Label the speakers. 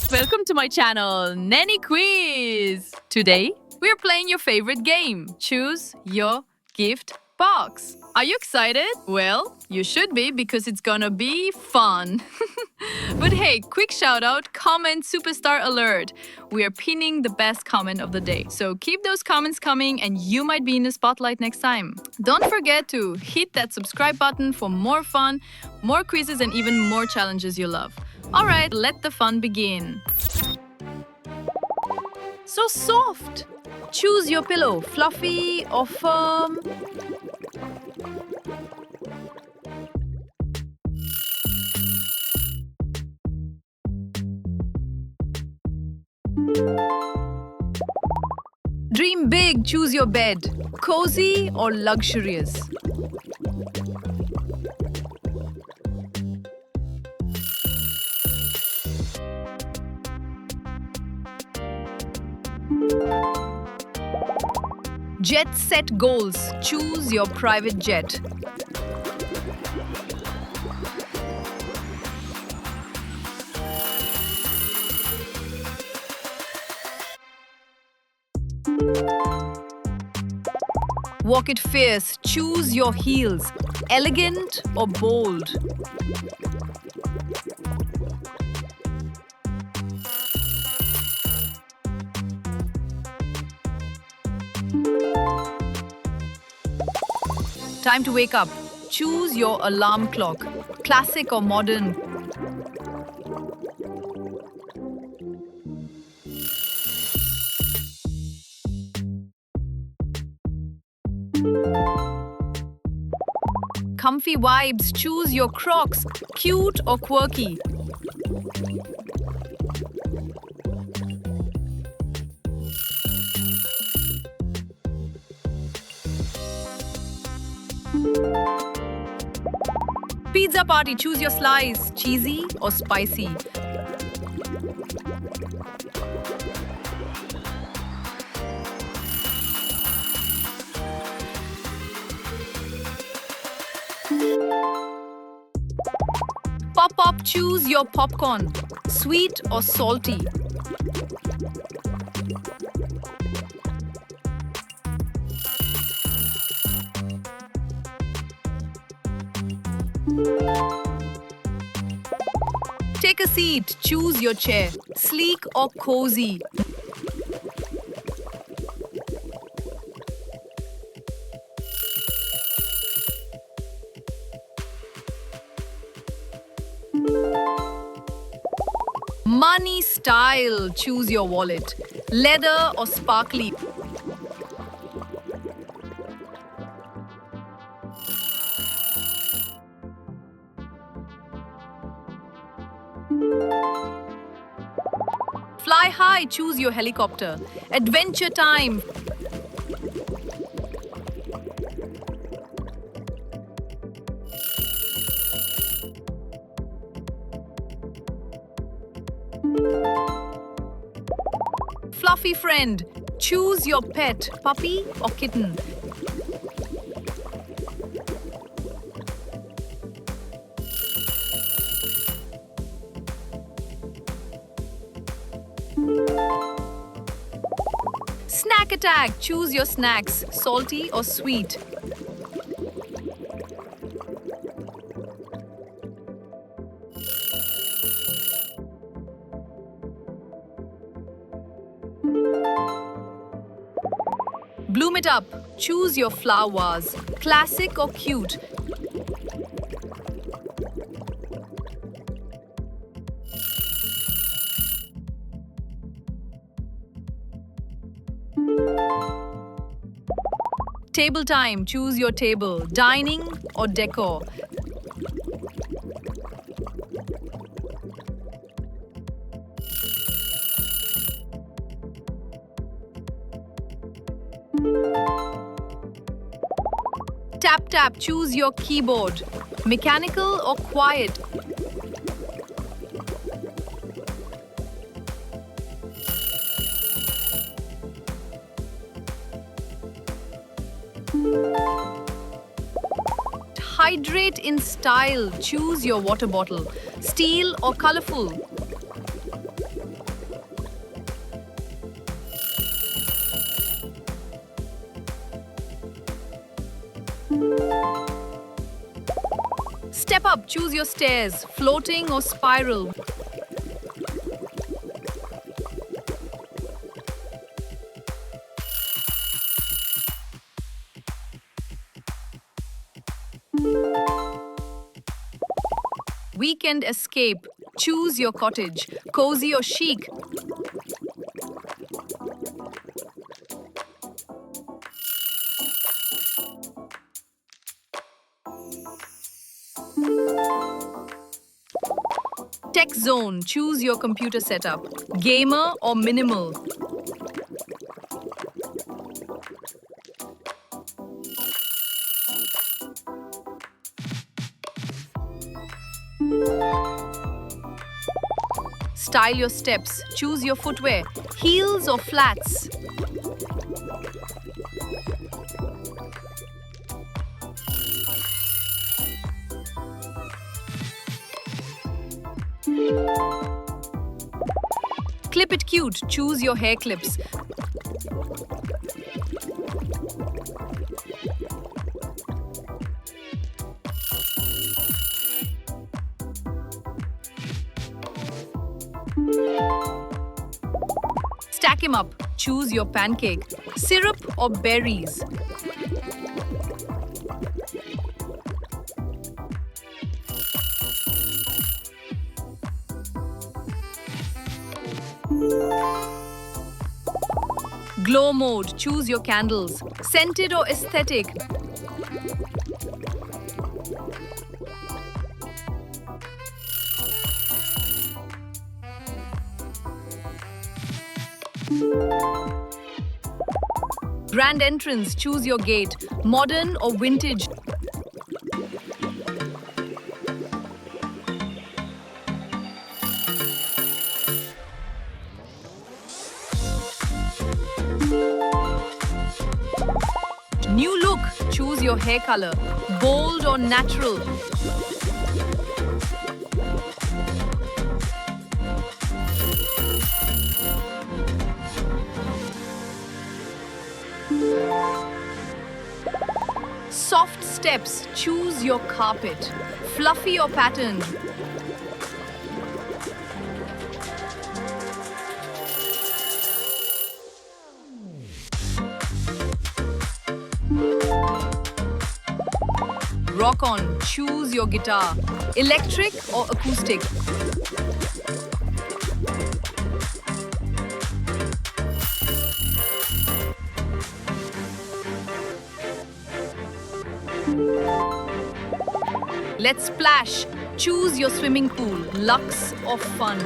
Speaker 1: Welcome to my channel, Nanny Quiz. Today, we are playing your favorite game. Choose your gift box. Are you excited? Well, you should be because it's gonna be fun. But hey, quick shout out, comment superstar alert. We are pinning the best comment of the day. So keep those comments coming and you might be in the spotlight next time. Don't forget to hit that subscribe button for more fun, more quizzes and even more challenges you love. Alright, let the fun begin. So soft! Choose your pillow, fluffy or firm. Dream big, choose your bed, cozy or luxurious. Jet set goals, choose your private jet. Walk it fierce, choose your heels, elegant or bold. Time to wake up. Choose your alarm clock, classic or modern. Comfy vibes, choose your Crocs, cute or quirky. Pizza party, choose your slice, cheesy or spicy. Pop-up, choose your popcorn, sweet or salty. Take a seat, choose your chair, sleek or cozy. Money style, choose your wallet, leather or sparkly. Fly high, choose your helicopter, adventure time. Fluffy friend, choose your pet, puppy or kitten. Snack attack, choose your snacks, salty or sweet. Bloom it up, choose your flower vase, classic or cute. Table time, choose your table, dining or decor. Tap tap, choose your keyboard, mechanical or quiet. Hydrate in style, choose your water bottle, steel or colorful. up, choose your stairs, floating or spiral. Weekend escape, choose your cottage, cozy or chic. Tech zone, choose your computer setup, gamer or minimal. Style your steps, choose your footwear, heels or flats. Clip it cute, choose your hair clips. Stack him up, choose your pancake, syrup or berries. Glow mode, choose your candles, scented or aesthetic. Grand entrance, choose your gate, modern or vintage. New look, choose your hair color, bold or natural. Soft steps, choose your carpet, fluffy or patterned. Rock on, choose your guitar, electric or acoustic. Let's splash, choose your swimming pool, luxe or fun.